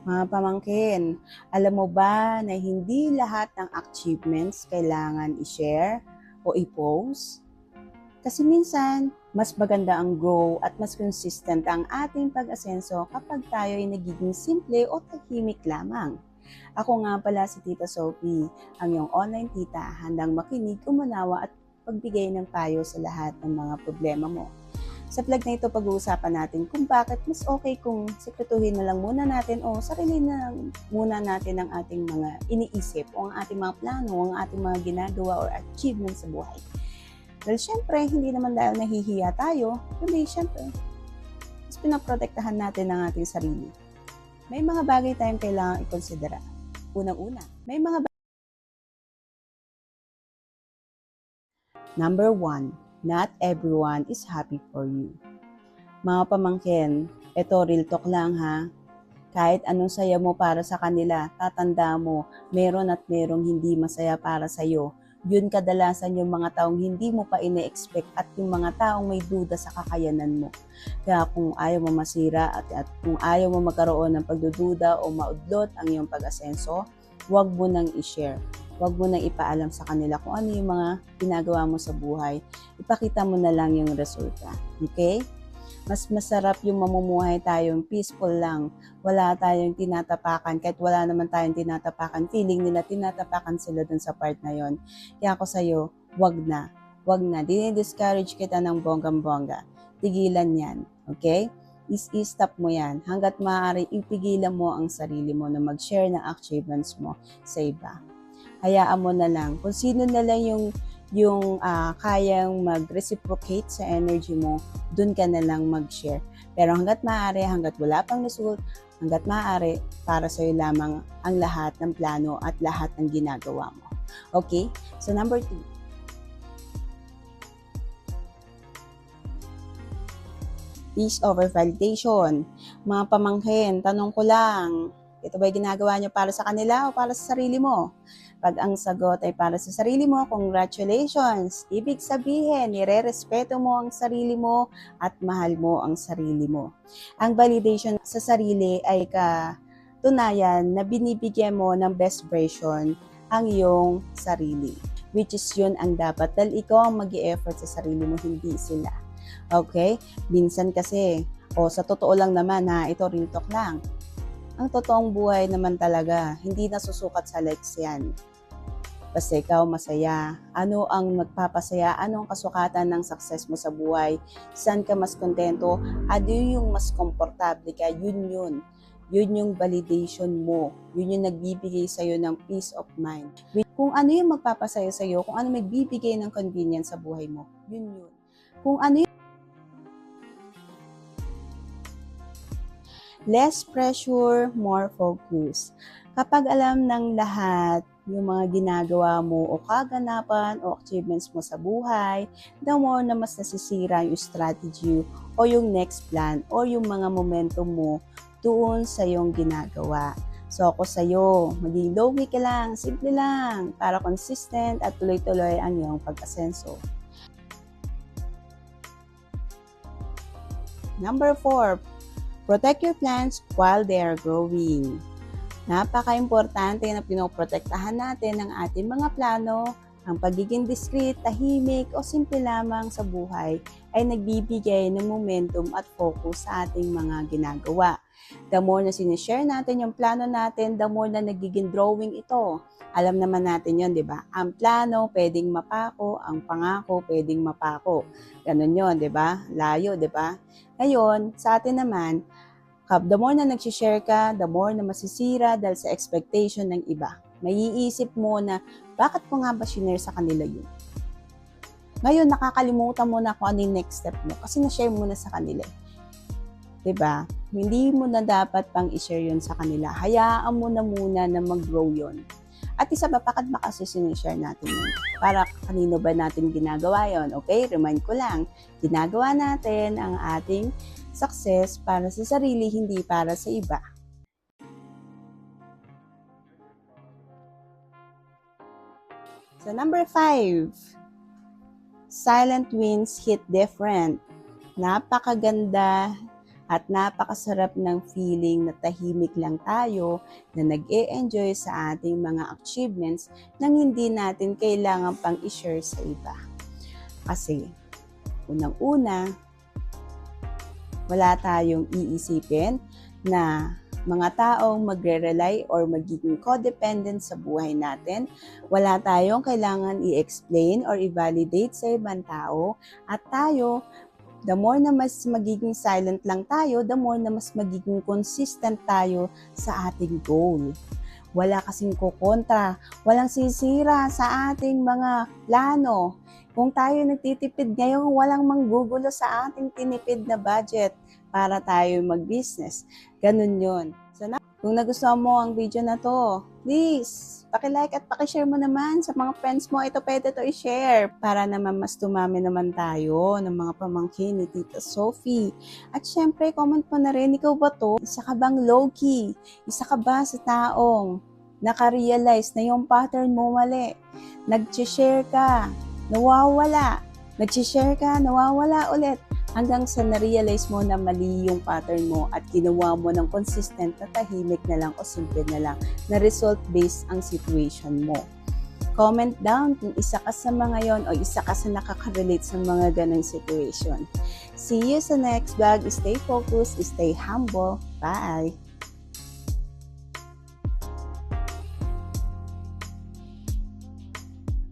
Mga pamangkin, alam mo ba na hindi lahat ng achievements kailangan i-share o i-post? Kasi minsan, mas maganda ang grow at mas consistent ang ating pag-asenso kapag tayo ay nagiging simple o tahimik lamang. Ako nga pala si Tita Sophie, ang iyong online tita, handang makinig, umunawa at pagbigay ng payo sa lahat ng mga problema mo. Sa vlog na ito, pag-uusapan natin kung bakit mas okay kung sikretuhin na lang muna natin o sarili na lang muna natin ang ating mga iniisip o ang ating mga plano, ang ating mga ginagawa or achievements sa buhay. Dahil syempre, hindi naman dahil nahihiya tayo, kundi syempre, mas pinaprotektahan natin ang ating sarili. May mga bagay tayong kailangang ikonsidera. Unang-una, may mga Number 1, not everyone is happy for you. Mga pamangkin, ito real talk lang ha. Kahit anong saya mo para sa kanila, tatanda mo, meron at merong hindi masaya para sa iyo. Yun kadalasan yung mga taong hindi mo pa ine-expect at yung mga taong may duda sa kakayanan mo. Kaya kung ayaw mo masira at kung ayaw mo magkaroon ng pagdududa o maudlot ang iyong pag-asenso, huwag mo nang i-share. Huwag mo nang ipaalam sa kanila kung ano yung mga ginagawa mo sa buhay. Ipakita mo na lang yung resulta. Okay? Mas masarap yung mamumuhay tayong peaceful lang. Wala tayong tinatapakan. Kahit wala naman tayong tinatapakan, feeling nila tinatapakan sila dun sa part na yon. Kaya ako sa'yo, wag na. Wag na. Dini-discourage kita ng bonggang-bongga. Tigilan yan. Okay? Stop mo yan. Hanggat maaari, ipigilan mo ang sarili mo na mag-share ng achievements mo sa iba. Hayaan mo na lang. Kung sino na lang yung kayang mag-reciprocate sa energy mo, dun ka na lang mag-share. Pero hanggat maaari, hanggat wala pang result, hanggat maaari, para sa'yo lamang ang lahat ng plano at lahat ng ginagawa mo. Okay? So number 2. Peace over validation. Mga pamangkin, tanong ko lang, ito ba'y ginagawa nyo para sa kanila o para sa sarili mo? Pag ang sagot ay para sa sarili mo, congratulations! Ibig sabihin, nire-respeto mo ang sarili mo at mahal mo ang sarili mo. Ang validation sa sarili ay katunayan na binibigyan mo ng best version ang iyong sarili. Which is yun ang dapat dahil ikaw ang mag-i-effort sa sarili mo, hindi sila. Okay? Minsan kasi, sa totoo lang naman ha, ito real talk lang. Ang totoong buhay naman talaga, hindi nasusukat sa likes yan. Basta ikaw masaya. Ano ang magpapasaya? Ano ang kasukatan ng success mo sa buhay? Saan ka mas kontento? Ano yung mas komportable ka? Yun. Yun yung validation mo. Yun yung nagbibigay sa'yo ng peace of mind. Kung ano yung magpapasaya sa'yo, kung ano magbibigay ng convenience sa buhay mo, yun. Kung ano yung less pressure, more focus. Kapag alam ng lahat yung mga ginagawa mo o kaganapan o achievements mo sa buhay, the more na mas nasisira yung strategy o yung next plan o yung mga momentum mo doon sa yung ginagawa. So ako sa'yo, maging low-key ka lang, simple lang, para consistent at tuloy-tuloy ang iyong pag-asenso. Number 4, protect your plants while they are growing. Napaka-importante na pinoprotektahan natin ang ating mga plano. Ang pagiging discreet, tahimik o simple lamang sa buhay ay nagbibigay ng momentum at focus sa ating mga ginagawa. The more na sinishare natin yung plano natin, the more na nagiging drawing ito. Alam naman natin yon, di ba? Ang plano pwedeng mapako, ang pangako pwedeng mapako. Ganun yon, di ba? Layo, di ba? Ngayon, sa atin naman, the more na nag-share ka, the more na masisira dahil sa expectation ng iba. Maiisip mo na, bakit ko nga ba sinare sa kanila yun? Ngayon, nakakalimutan mo na kung ano yung next step mo kasi na-share mo na sa kanila. Diba? Hindi mo na dapat pang i-share yun sa kanila. Hayaan mo na muna na mag-grow yun. At isa pa, bakit ba kasi sinishare natin yun? Para kanino ba natin ginagawa yun? Okay, remind ko lang, ginagawa natin ang ating success para sa sarili, hindi para sa iba. So number 5, silent wins hit different. Napakaganda At napakasarap ng feeling na tahimik lang tayo, na nag-e-enjoy sa ating mga achievements nang hindi natin kailangan pang i-share sa iba. Kasi, unang-una, wala tayong iisipin na mga taong magre-rely or magiging codependent sa buhay natin. Wala tayong kailangan i-explain or i-validate sa ibang tao. At tayo, the more na mas magiging silent lang tayo, the more na mas magiging consistent tayo sa ating goal. Wala kasing kukontra, walang sisira sa ating mga plano. Kung tayo nagtitipid ngayon, walang manggugulo sa ating tinipid na budget para tayo mag-business. Ganun yun. So, kung nagustuhan mo ang video na to, please, paki-like at paki-share mo naman sa mga friends mo. Ito pwede to i-share para naman mas tumami naman tayo ng mga pamangkin ni Tita Sophie. At syempre, comment mo na rin, ikaw ba to? Isa ka bang low-key? Isa ka ba sa taong naka-realize na yung pattern mo mali? Nag-share ka, nawawala. Nag-share ka, nawawala ulit. Hanggang sa na-realize mo na mali yung pattern mo at ginawa mo ng consistent na tahimik na lang o simple na lang na result-based ang situation mo. Comment down kung isa ka sa mga yon o isa ka sa nakaka-relate sa mga ganong situation. See you sa next vlog. Stay focused, stay humble. Bye!